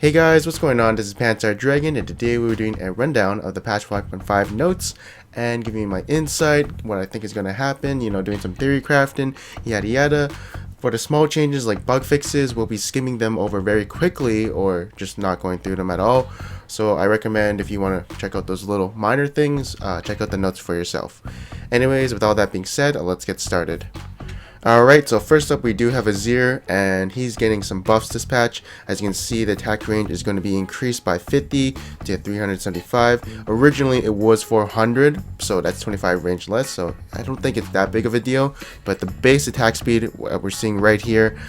Hey guys, what's going on? This is Pantsar Dragon, and today we were doing a rundown of the patch 5.5 notes and giving you my insight, what I think is going to happen, doing some theory crafting, yada yada. For the small changes like bug fixes, we'll be skimming them over very quickly or just not going through them at all. So I recommend if you want to check out those little minor things, check out the notes for yourself. Anyways, with all that being said, let's get started. Alright, so first up we do have Azir, and he's getting some buffs this patch. As you can see, the attack range is going to be increased by 50 to 375. Originally it was 400, so that's 25 range less, so I don't think it's that big of a deal. But the base attack speed we're seeing right here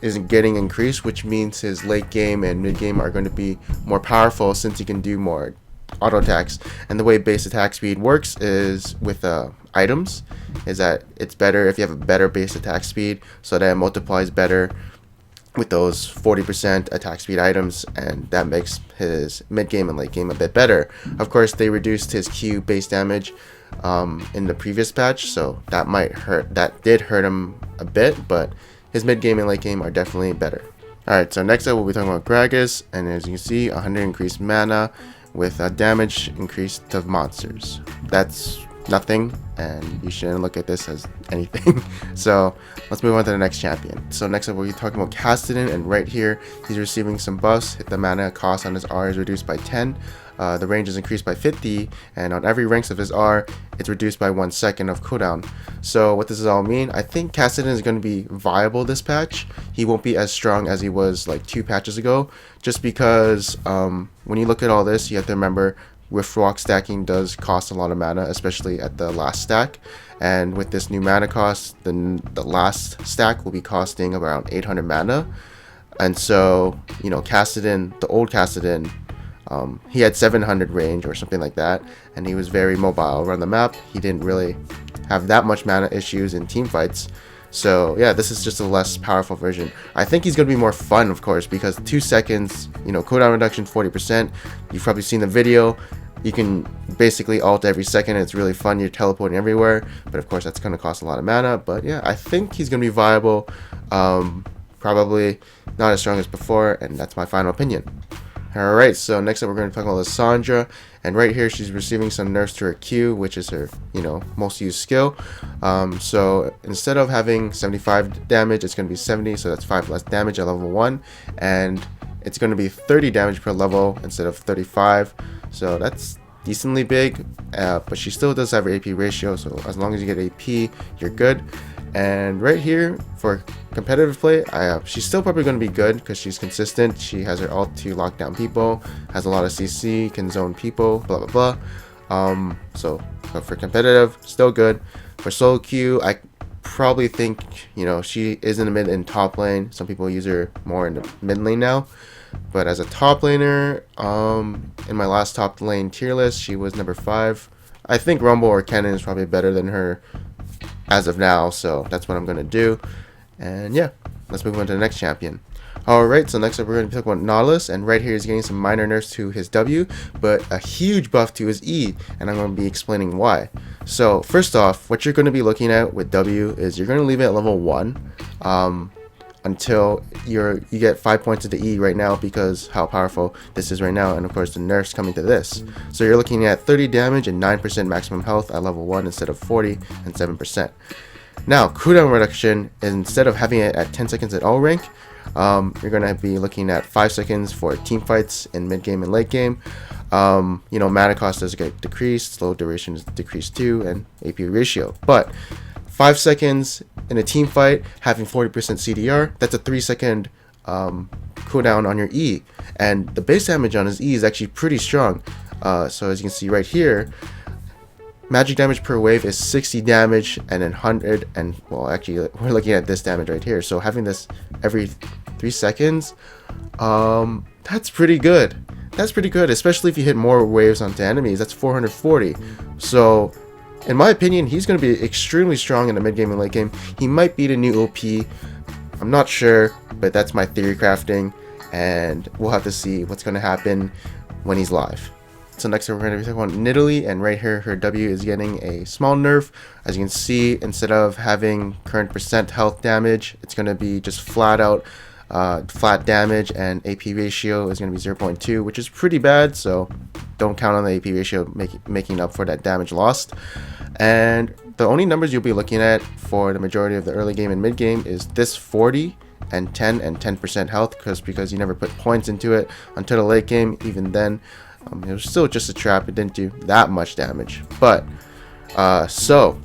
isn't getting increased, which means his late game and mid game are going to be more powerful since he can do more auto attacks. And the way base attack speed works is with items, is that it's better if you have a better base attack speed, so that it multiplies better with those 40% attack speed items, and that makes his mid game and late game a bit better. Of course, they reduced his Q base damage in the previous patch, so that did hurt him a bit, but his mid game and late game are definitely better. Alright, so next up we'll be talking about Gragas, and as you can see, 100 increased mana with damage increased to monsters. That's nothing, and you shouldn't look at this as anything. So let's move on to the next champion. So next up we'll be talking about Kassadin, and right here he's receiving some buffs. The mana cost on his R is reduced by 10. The range is increased by 50, and on every ranks of his R, it's reduced by 1 second of cooldown. So what does this all mean? I think Kassadin is going to be viable this patch. He won't be as strong as he was like 2 patches ago, just because when you look at all this, you have to remember with rock stacking does cost a lot of mana, especially at the last stack. And with this new mana cost, the last stack will be costing around 800 mana. And so, Kassadin, the old Kassadin, he had 700 range or something like that, and he was very mobile around the map. He didn't really have that much mana issues in team fights. So yeah, this is just a less powerful version. I think he's going to be more fun, of course, because 2 seconds, cooldown reduction 40%. You've probably seen the video. You can basically ult every second. It's really fun. You're teleporting everywhere, but of course that's going to cost a lot of mana. But yeah, I think he's going to be viable. Probably not as strong as before, and that's my final opinion. Alright, so next up we're going to talk about Lissandra, and right here she's receiving some nerfs to her Q, which is her, most used skill. So instead of having 75 damage, it's going to be 70, so that's 5 less damage at level 1, and it's going to be 30 damage per level instead of 35, so that's decently big, but she still does have her AP ratio, so as long as you get AP, you're good. And right here for competitive play, she's still probably going to be good because she's consistent. She has her ult to lock down people, has a lot of CC, can zone people, blah blah blah. But for competitive, still good. For solo queue, I probably think she is in the mid and top lane. Some people use her more in the mid lane now, but as a top laner, in my last top lane tier list, she was number 5. I think Rumble or Cannon is probably better than her as of now, so that's what I'm going to do. And yeah, let's move on to the next champion. Alright, so next up we're going to talk about Nautilus, and right here he's getting some minor nerfs to his W, but a huge buff to his E, and I'm going to be explaining why. So first off, what you're going to be looking at with W is you're going to leave it at level 1 until you get 5 points into E right now, because how powerful this is right now, and of course the nerfs coming to this. So you're looking at 30 damage and 9% maximum health at level 1 instead of 40 and 7%. Now cooldown reduction, instead of having it at 10 seconds at all rank, you're going to be looking at 5 seconds for team fights in mid game and late game. Mana cost does get decreased, slow duration is decreased too, and AP ratio. But 5 seconds in a team fight, having 40% CDR, that's a 3-second cooldown on your E. And the base damage on his E is actually pretty strong. So as you can see right here, magic damage per wave is 60 damage and then 100, and well, actually we're looking at this damage right here. So having this every 3 seconds, that's pretty good. That's pretty good, especially if you hit more waves onto enemies. That's 440. So in my opinion, he's going to be extremely strong in the mid game and late game. He might be the new OP. I'm not sure, but that's my theory crafting, and we'll have to see what's going to happen when he's live. So next up we're going to be talking about Nidalee, and right here her W is getting a small nerf. As you can see, instead of having current percent health damage, it's going to be just flat out Flat damage and AP ratio is going to be 0.2, which is pretty bad, so don't count on the AP ratio making up for that damage lost. And the only numbers you'll be looking at for the majority of the early game and mid game is this 40 and 10 and 10% health, because you never put points into it until the late game. Even then, it was still just a trap. It didn't do that much damage. But so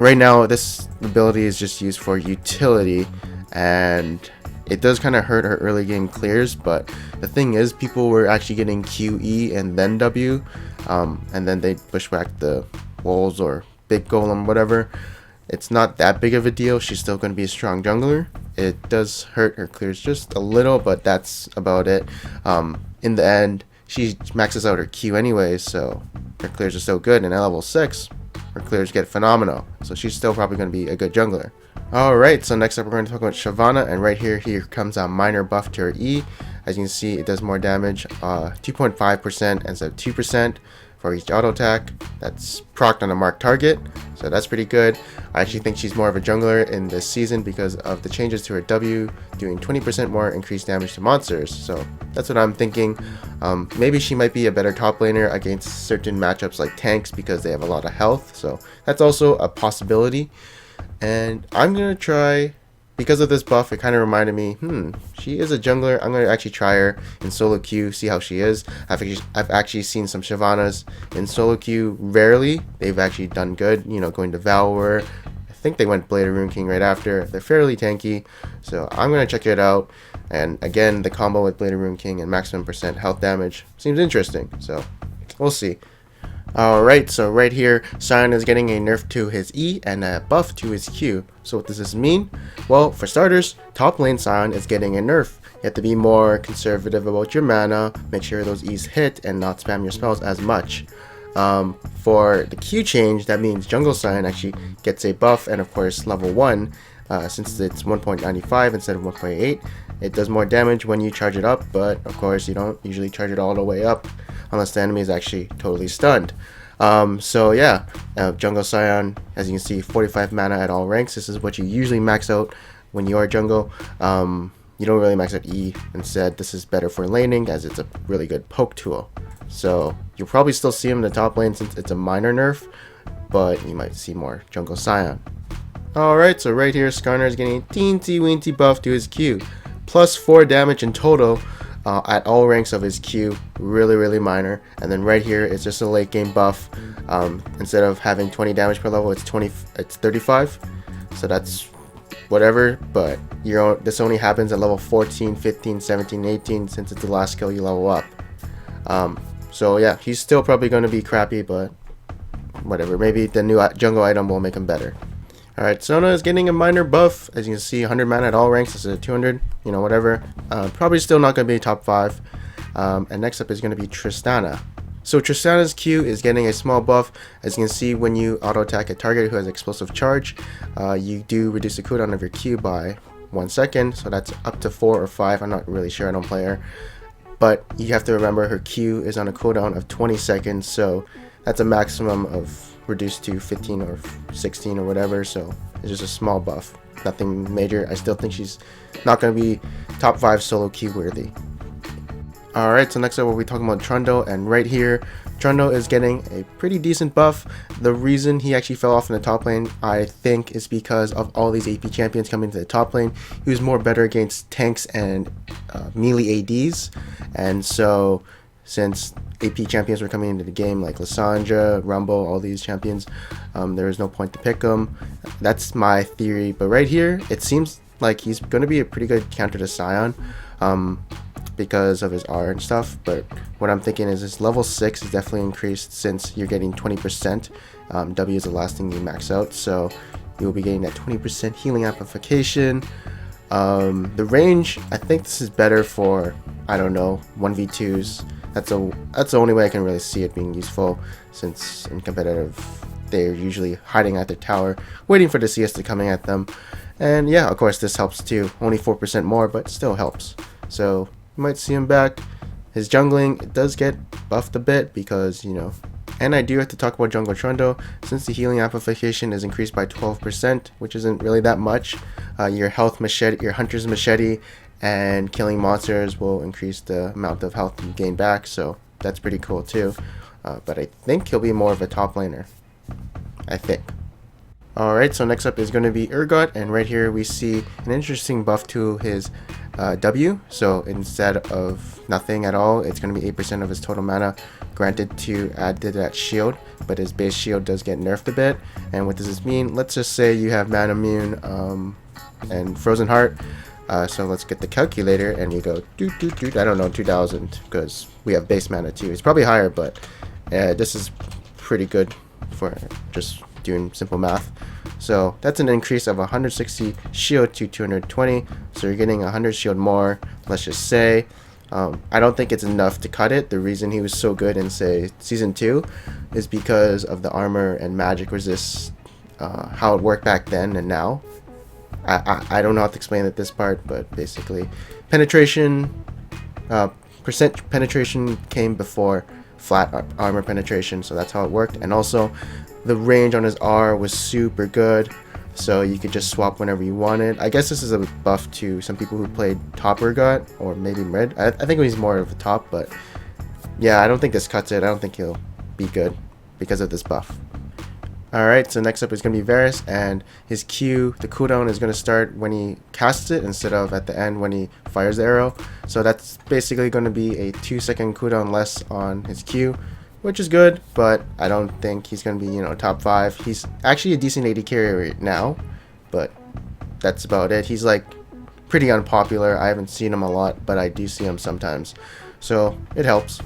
right now this ability is just used for utility, and it does kind of hurt her early game clears. But the thing is, people were actually getting QE and then W, and then they bushwhack the walls or big golem, whatever. It's not that big of a deal. She's still going to be a strong jungler. It does hurt her clears just a little, but that's about it. In the end, she maxes out her Q anyway, so her clears are still good. And at level 6, her clears get phenomenal. So she's still probably going to be a good jungler. Alright, so next up we're going to talk about Shyvana, and right here comes a minor buff to her E. As you can see, it does more damage, 2.5% instead of 2% for each auto attack. That's procced on a marked target, so that's pretty good. I actually think she's more of a jungler in this season because of the changes to her W, doing 20% more increased damage to monsters. So that's what I'm thinking. Maybe she might be a better top laner against certain matchups like tanks because they have a lot of health, so that's also a possibility. And I'm gonna try, because of this buff, it kind of reminded me, she is a jungler. I'm gonna actually try her in solo queue, see how she is. I've actually seen some Shyvanas in solo queue. Rarely they've actually done good, you know, going to Devour. I think they went Blade of Rune King right after. They're fairly tanky, so I'm gonna check it out. And again, the combo with Blade of Rune King and maximum % health damage seems interesting, so we'll see. Alright, so right here, Scion is getting a nerf to his E and a buff to his Q. So what does this mean? Well, for starters, top lane Scion is getting a nerf. You have to be more conservative about your mana, make sure those E's hit, and not spam your spells as much. For the Q change, that means jungle Scion actually gets a buff, and of course level 1, since it's 1.95 instead of 1.8, it does more damage when you charge it up, but of course you don't usually charge it all the way up unless the enemy is actually totally stunned. So yeah, jungle Scion, as you can see, 45 mana at all ranks. This is what you usually max out when you are jungle. You don't really max out E. Instead, this is better for laning as it's a really good poke tool. So you'll probably still see him in the top lane since it's a minor nerf, but you might see more jungle Scion. Alright, so right here, Skarner is getting a teensy weensy buff to his Q. Plus 4 damage in total at all ranks of his Q. Really minor. And then right here, it's just a late game buff. Instead of having 20 damage per level, it's 35. So that's whatever, but this only happens at level 14, 15, 17, 18, since it's the last skill you level up. So yeah, he's still probably going to be crappy, but whatever. Maybe the new jungle item will make him better. Alright, Sona is getting a minor buff. As you can see, 100 mana at all ranks instead of 200, you know, whatever. Probably still not going to be top 5. And next up is going to be Tristana. So Tristana's Q is getting a small buff. As you can see, when you auto attack a target who has explosive charge, you do reduce the cooldown of your Q by 1 second. So that's up to 4 or 5. I'm not really sure, I don't play her. But you have to remember her Q is on a cooldown of 20 seconds. So that's a maximum of reduced to 15 or 16 or whatever. So it's just a small buff. Nothing major. I still think she's not going to be top 5 solo Q worthy. Alright, so next up we'll be talking about Trundle, and right here, Trundle is getting a pretty decent buff. The reason he actually fell off in the top lane, I think, is because of all these AP champions coming to the top lane. He was more better against tanks and melee ADs, and so since AP champions were coming into the game like Lissandra, Rumble, all these champions, there was no point to pick them. That's my theory, but right here, it seems like he's going to be a pretty good counter to Scion. Because of his R and stuff, but what I'm thinking is his level 6 is definitely increased since you're getting 20%. W is the last thing you max out, so you'll be getting that 20% healing amplification. The range, I think this is better for, I don't know, 1v2s. That's the only way I can really see it being useful, since in competitive they're usually hiding at their tower, waiting for the CS to coming at them. And yeah, of course this helps too. Only 4% more, but still helps. So you might see him back. His jungling, it does get buffed a bit because, you know, and I do have to talk about jungle Trundle since the healing amplification is increased by 12%, which isn't really that much. your health machete, your hunter's machete, and killing monsters will increase the amount of health you gain back. So that's pretty cool too. But I think he'll be more of a top laner. I think. Alright, so next up is going to be Urgot, and right here we see an interesting buff to his W. So instead of nothing at all, it's going to be 8% of his total mana granted to add to that shield, but his base shield does get nerfed a bit. And what does this mean? Let's just say you have Mana Immune and Frozen Heart. So let's get the calculator and we go I don't know, 2000, because we have base mana too. It's probably higher, but this is pretty good for just doing simple math. So that's an increase of 160 shield to 220, so you're getting 100 shield more, let's just say. I don't think it's enough to cut it. The reason he was so good in, say, Season 2 is because of the armor and magic resist, how it worked back then and now. I don't know how to explain it this part, but basically penetration, percent penetration came before flat armor penetration, so that's how it worked. And also the range on his R was super good, so you could just swap whenever you wanted. I guess this is a buff to some people who played top Urgot, or maybe mid. I think he's more of a top, but yeah, I don't think this cuts it. I don't think he'll be good because of this buff. Alright, so next up is going to be Varus, and his Q, the cooldown is going to start when he casts it instead of at the end when he fires the arrow. So that's basically going to be a 2-second cooldown less on his Q, which is good, but I don't think he's going to be, you know, top 5. He's actually a decent AD carry right now, but that's about it. He's like pretty unpopular. I haven't seen him a lot, but I do see him sometimes, so it helps.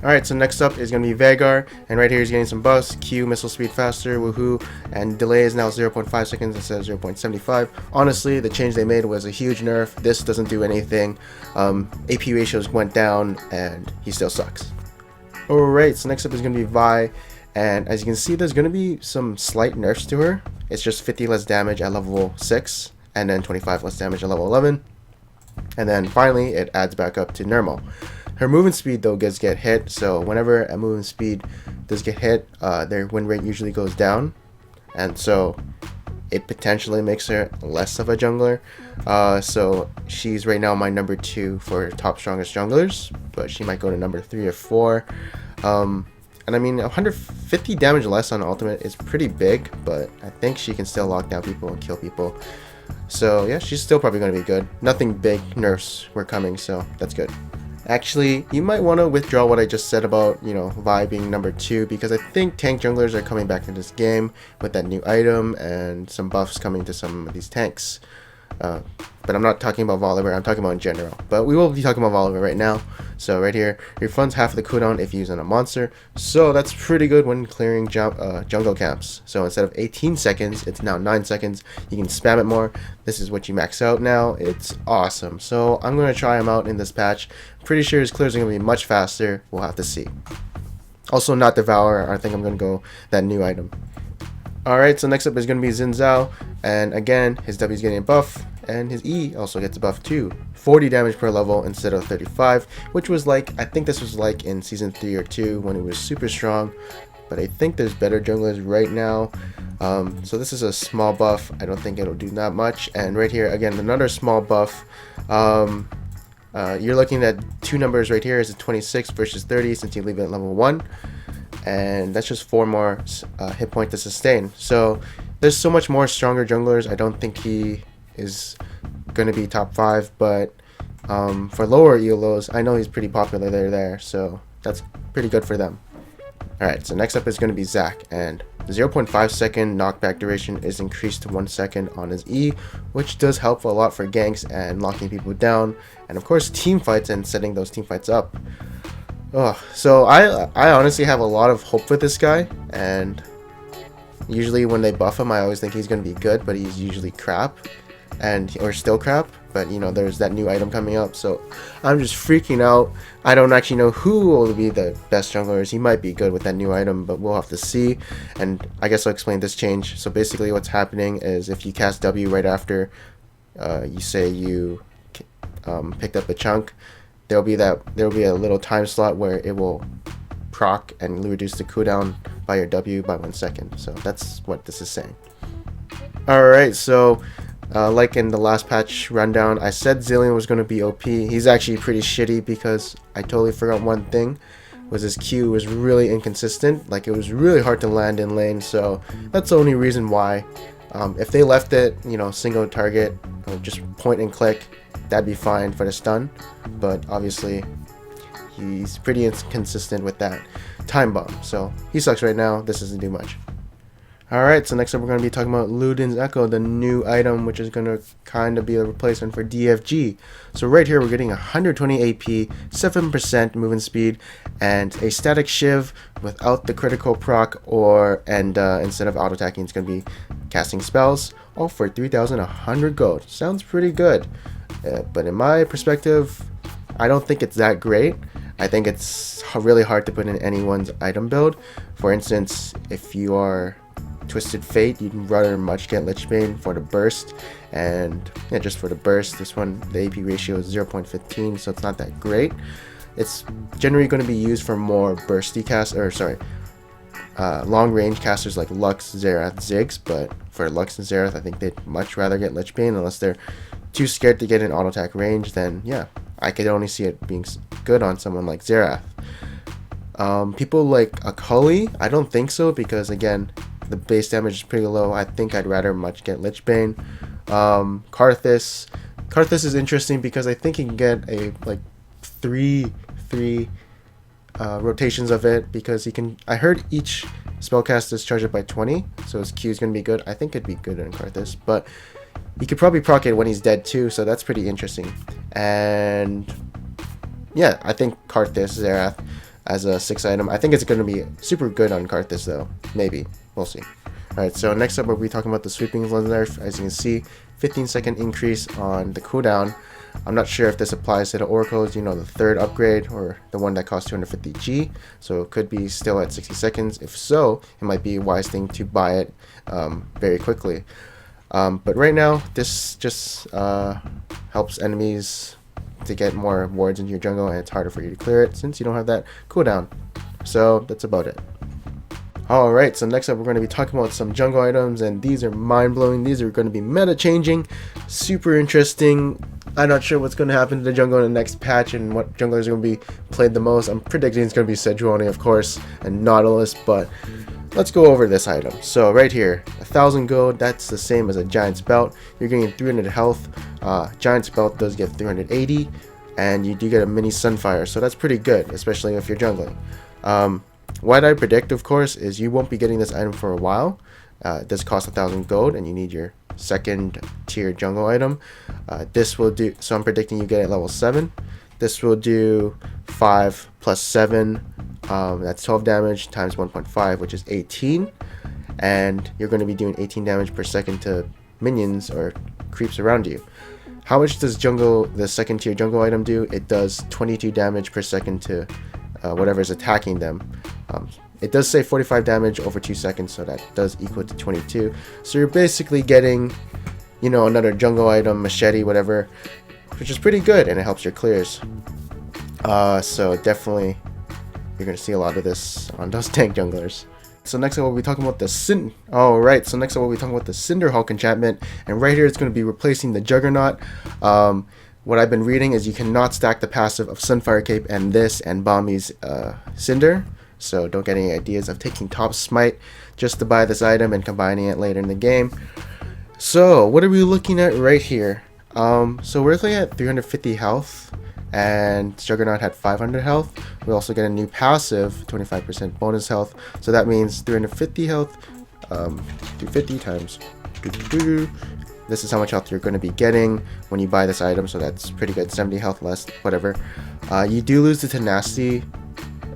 Alright, so next up is going to be Veigar, and right here he's getting some buffs. Q, missile speed faster, woohoo, and delay is now 0.5 seconds instead of 0.75. Honestly, the change they made was a huge nerf. This doesn't do anything. AP ratios went down, and he still sucks. Alright, so next up is going to be Vi, and as you can see, there's going to be some slight nerfs to her. It's just 50 less damage at level 6, and then 25 less damage at level 11. And then finally, it adds back up to normal. Her movement speed though does get hit, so whenever a movement speed does get hit, their win rate usually goes down, and so it potentially makes her less of a jungler. So she's right now my number 2 for top strongest junglers, but she might go to number 3 or 4. And I mean, 150 damage less on ultimate is pretty big, but I think she can still lock down people and kill people. So yeah, she's still probably going to be good. Nothing big nerfs were coming, so that's good. Actually, you might want to withdraw what I just said about, you know, Vi being number 2, because I think tank junglers are coming back in this game with that new item and some buffs coming to some of these tanks. But I'm not talking about Volibear, I'm talking about in general. But we will be talking about Volibear right now. So right here, refunds half of the cooldown if using a monster. So that's pretty good when clearing jungle camps. So instead of 18 seconds, it's now 9 seconds. You can spam it more. This is what you max out now. It's awesome. So I'm going to try him out in this patch. Pretty sure his clears are going to be much faster. We'll have to see. Also, not Devour. I think I'm going to go that new item. Alright, so next up is going to be Xin Zhao, and again, his W is getting a buff, and his E also gets a buff too. 40 damage per level instead of 35, which was like, I think this was like in Season 3 or 2 when it was super strong, but I think there's better junglers right now. So this is a small buff, I don't think it'll do that much, and right here, again, another small buff. You're looking at 2 numbers right here, is 26 versus 30 since you leave it at level 1. And that's just 4 more hit point to sustain. So there's so much more stronger junglers. I don't think he is going to be top 5, but for lower ELOs, I know he's pretty popular there, so that's pretty good for them. Alright, so next up is going to be Zac, and the 0.5 second knockback duration is increased to 1 second on his E, which does help a lot for ganks and locking people down, and of course team fights and setting those team fights up. So I honestly have a lot of hope with this guy, and usually when they buff him I always think he's going to be good, but he's usually crap, or still crap. But you know, there's that new item coming up, so I'm just freaking out. I don't actually know who will be the best junglers. He might be good with that new item, but we'll have to see. And I guess I'll explain this change. So basically what's happening is if you cast W right after you say you picked up a chunk, there'll be a little time slot where it will proc and reduce the cooldown by your W by 1 second. So that's what this is saying. Alright, so Like in the last patch rundown, I said Zillion was going to be OP. He's actually pretty shitty because I totally forgot one thing. Was his Q was really inconsistent. Like, it was really hard to land in lane, so that's the only reason why. If they left it, you know, single target, or just point and click, that'd be fine for the stun. But obviously, he's pretty inconsistent with that time bomb. So he sucks right now. This doesn't do much. Alright, so next up we're going to be talking about Luden's Echo, the new item, which is going to kind of be a replacement for DFG. So right here we're getting 120 AP, 7% movement speed, and a static shiv without the critical proc, and instead of auto attacking, it's going to be casting spells, all for 3,100 gold. Sounds pretty good, but in my perspective, I don't think it's that great. I think it's really hard to put in anyone's item build. For instance, if you are Twisted Fate, you'd rather much get Lichbane for the burst, and yeah, just for the burst. This one, the AP ratio is 0.15, so it's not that great. It's generally going to be used for more bursty long range casters like Lux, Xerath, Ziggs, but for Lux and Xerath, I think they'd much rather get Lichbane unless they're too scared to get in auto attack range. Then yeah, I could only see it being good on someone like Xerath. People like Akali, I don't think so, because again, the base damage is pretty low. I think I'd rather much get Lichbane. Karthus is interesting because I think you can get a like three rotations of it, because he can. I heard each spellcast is charged up by 20, so his Q is gonna be good. I think it'd be good in Karthus, but he could probably proc it when he's dead too, so that's pretty interesting. And yeah, I think Karthus, Xerath as a 6 item. I think it's going to be super good on Karthus though. Maybe. We'll see. Alright, so next up we'll be talking about the sweeping nerf. As you can see, 15-second increase on the cooldown. I'm not sure if this applies to the oracles, you know, the 3rd upgrade, or the one that costs 250 G. So it could be still at 60 seconds. If so, it might be a wise thing to buy it very quickly. But right now, this just helps enemies to get more wards into your jungle, and it's harder for you to clear it since you don't have that cooldown. So that's about it. Alright, so next up we're going to be talking about some jungle items, and these are mind-blowing. These are going to be meta-changing, super interesting. I'm not sure what's going to happen to the jungle in the next patch and what junglers are going to be played the most. I'm predicting it's going to be Sejuani, of course, and Nautilus, but let's go over this item. So right here, 1,000 gold, that's the same as a Giant's Belt. You're getting 300 health. Giant's Belt does give 380, and you do get a mini Sunfire, so that's pretty good, especially if you're jungling. What I predict, of course, is you won't be getting this item for a while. It does cost 1,000 gold, and you need your 2nd tier jungle item. This will do, so I'm predicting you get it at level 7. This will do 5 plus 7, that's 12 damage times 1.5, which is 18. And you're going to be doing 18 damage per second to minions or creeps around you. How much does the 2nd tier jungle item do? It does 22 damage per second to whatever is attacking them. It does say 45 damage over 2 seconds, so that does equal to 22. So you're basically getting, you know, another jungle item, machete, whatever, which is pretty good, and it helps your clears. So definitely you're going to see a lot of this on those tank junglers. So next up we'll be talking about the Cinderhulk enchantment, and right here it's going to be replacing the Juggernaut. What I've been reading is you cannot stack the passive of Sunfire Cape and this and Bami's Cinder, so don't get any ideas of taking top smite just to buy this item and combining it later in the game. So what are we looking at right here? So we're looking at 350 health, and Juggernaut had 500 health. We also get a new passive, 25% bonus health, so that means 350 health, 350 times this is how much health you're going to be getting when you buy this item, so that's pretty good. 70 health less, whatever. You do lose the tenacity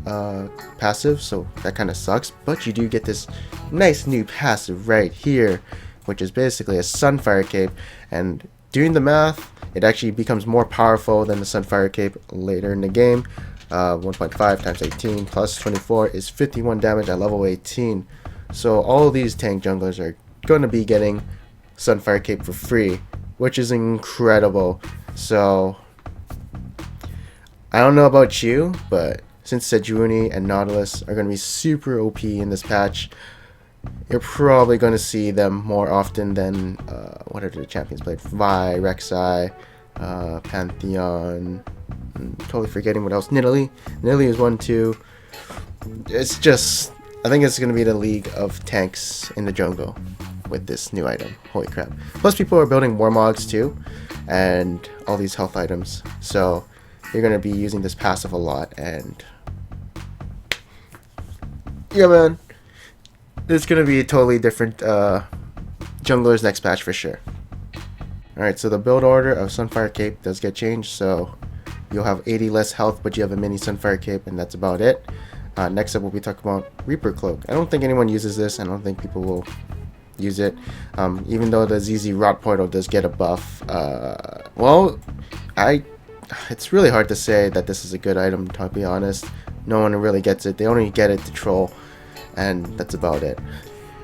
passive, so that kind of sucks, but you do get this nice new passive right here, which is basically a Sunfire Cape, and doing the math, it actually becomes more powerful than the Sunfire Cape later in the game. 1.5 times 18 plus 24 is 51 damage at level 18. So all of these tank junglers are going to be getting Sunfire Cape for free, which is incredible. So I don't know about you, but since Sejuani and Nautilus are going to be super OP in this patch, you're probably going to see them more often than what are the champions played? Vi, Rek'Sai, Pantheon. I'm totally forgetting what else. Nidalee. Nidalee is one too. It's just, I think it's going to be the league of tanks in the jungle with this new item. Holy crap. Plus people are building Warmogs too, and all these health items. So you're going to be using this passive a lot, and yeah man, it's going to be a totally different jungler's next patch for sure. Alright, so the build order of Sunfire Cape does get changed, so you'll have 80 less health, but you have a mini Sunfire Cape, and that's about it. Next up, we'll be talking about Reaper Cloak. I don't think anyone uses this. I don't think people will use it. Even though the ZZ Rot Portal does get a buff. It's really hard to say that this is a good item, to be honest. No one really gets it. They only get it to troll, and that's about it.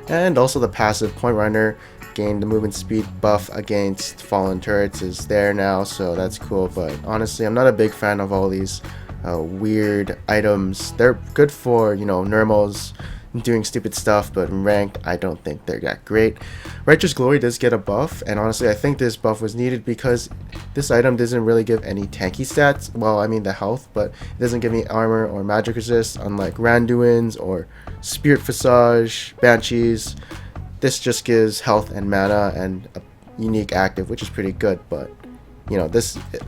And also the passive Point Runner gained the movement speed buff against fallen turrets is there now, so that's cool. But honestly, I'm not a big fan of all these weird items. They're good for, you know, normals doing stupid stuff, but in ranked, I don't think they're that great. Righteous Glory does get a buff, and honestly, I think this buff was needed because this item doesn't really give any tanky stats. Well, I mean the health, but it doesn't give any armor or magic resist, unlike Randuin's or Spirit Visage, Banshees. This just gives health and mana and a unique active, which is pretty good, but you know,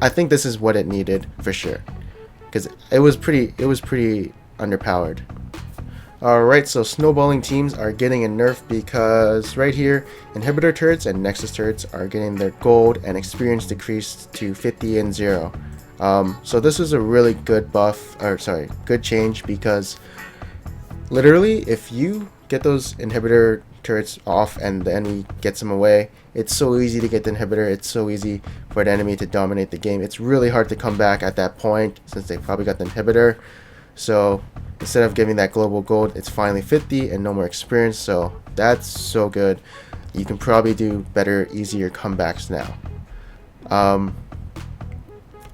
I think this is what it needed for sure, because it was pretty underpowered. Alright, so snowballing teams are getting a nerf because right here, inhibitor turrets and nexus turrets are getting their gold and experience decreased to 50 and 0. So this is a really good good change, because literally if you get those inhibitor turrets off and the enemy gets them away, it's so easy to get the inhibitor. It's so easy for the enemy to dominate the game. It's really hard to come back at that point since they probably got the inhibitor. So instead of giving that global gold, it's finally 50 and no more experience, so that's so good. You can probably do better, easier comebacks now.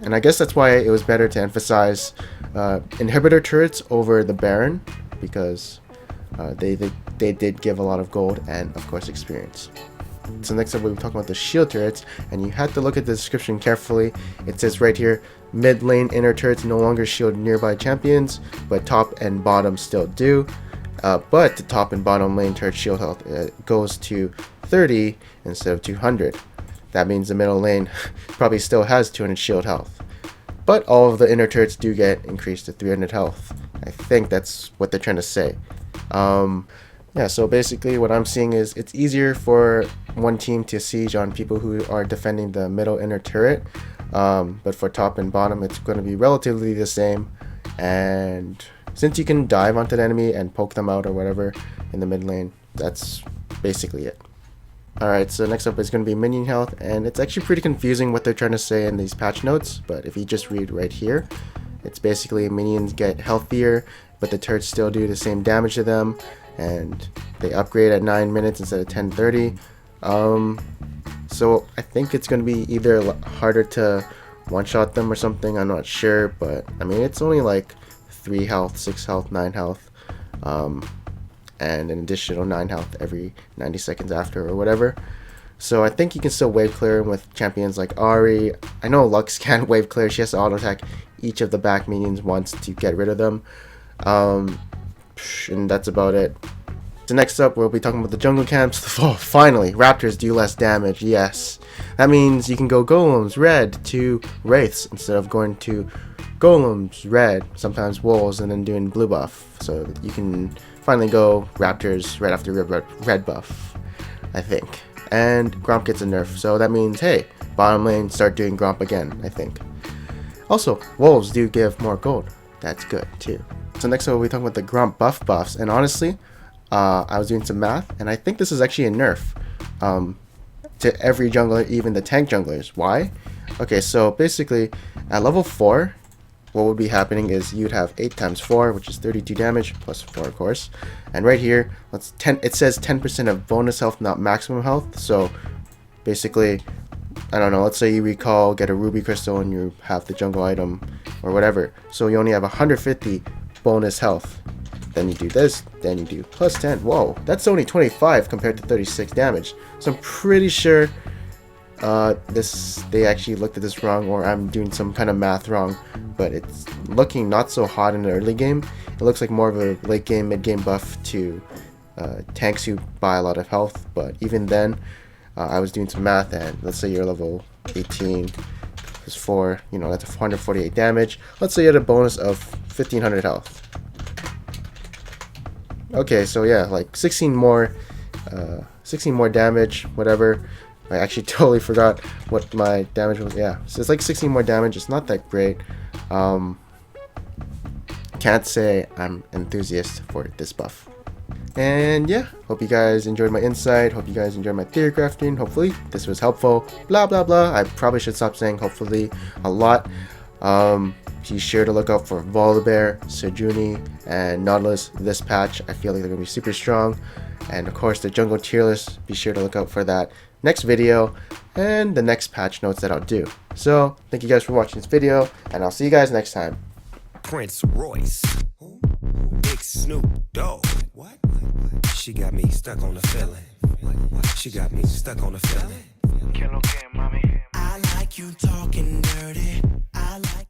And I guess that's why it was better to emphasize inhibitor turrets over the Baron, because they did give a lot of gold and of course experience. So next up we'll be talking about the shield turrets, and you have to look at the description carefully. It says right here, mid lane inner turrets no longer shield nearby champions, but top and bottom still do. But the top and bottom lane turret shield health goes to 30 instead of 200. That means the middle lane probably still has 200 shield health. But all of the inner turrets do get increased to 300 health. I think that's what they're trying to say. Yeah, so basically what I'm seeing is it's easier for one team to siege on people who are defending the middle inner turret. But for top and bottom, it's going to be relatively the same. And since you can dive onto the enemy and poke them out or whatever in the mid lane, that's basically it. Alright, so next up is going to be Minion Health, and it's actually pretty confusing what they're trying to say in these patch notes, but if you just read right here, it's basically minions get healthier, but the turrets still do the same damage to them, and they upgrade at 9 minutes instead of 10:30. So I think it's going to be either harder to one-shot them or something, I'm not sure, but I mean it's only like 3 health, 6 health, 9 health, and an additional 9 health every 90 seconds after or whatever. So I think you can still wave clear with champions like Ahri. I know Lux can't wave clear, she has to auto attack each of the back minions once to get rid of them. And that's about it. So next up we'll be talking about the jungle camps. Oh, finally, raptors do less damage. Yes, that means you can go golems red to wraiths instead of going to golems red, sometimes wolves, and then doing blue buff. So you can finally go raptors right after red buff, I think. And Grump gets a nerf, so that means, hey, bottom lane start doing Grump again, I think. Also, wolves do give more gold. That's good too. So next up we'll be talking about the Grump buffs, and honestly, I was doing some math, and I think this is actually a nerf to every jungler, even the tank junglers. Why? Okay, so basically, at level 4, what would be happening is you'd have 8 times 4, which is 32 damage, plus 4 of course. And right here, it says 10% of bonus health, not maximum health. So basically, I don't know, let's say you recall, get a ruby crystal, and you have the jungle item, or whatever. So you only have 150 bonus health. then you do this, then you do plus 10. Whoa, that's only 25 compared to 36 damage. So I'm pretty sure they actually looked at this wrong, or I'm doing some kind of math wrong, but it's looking not so hot in the early game. It looks like more of a late game, mid game buff to tanks who buy a lot of health. But even then, I was doing some math, and let's say you're level 18 plus 4, you know, that's 148 damage. Let's say you had a bonus of 1500 health. Okay, so yeah, like 16 more damage, whatever. I actually totally forgot what my damage was. Yeah, so it's like 16 more damage. It's not that great. Can't say I'm enthusiast for this buff. And yeah, hope you guys enjoyed my insight. Hope you guys enjoyed my theory crafting. Hopefully this was helpful. Blah blah blah. I probably should stop saying hopefully a lot. Be sure to look out for Volibear, Sejuni, and Nautilus this patch. I feel like they're gonna be super strong. And of course the jungle tier list, be sure to look out for that next video and the next patch notes that I'll do. So thank you guys for watching this video, and I'll see you guys next time. Prince Royce, Big Snoop Dogg. What? She got me stuck on the feeling. She got me stuck on the feeling.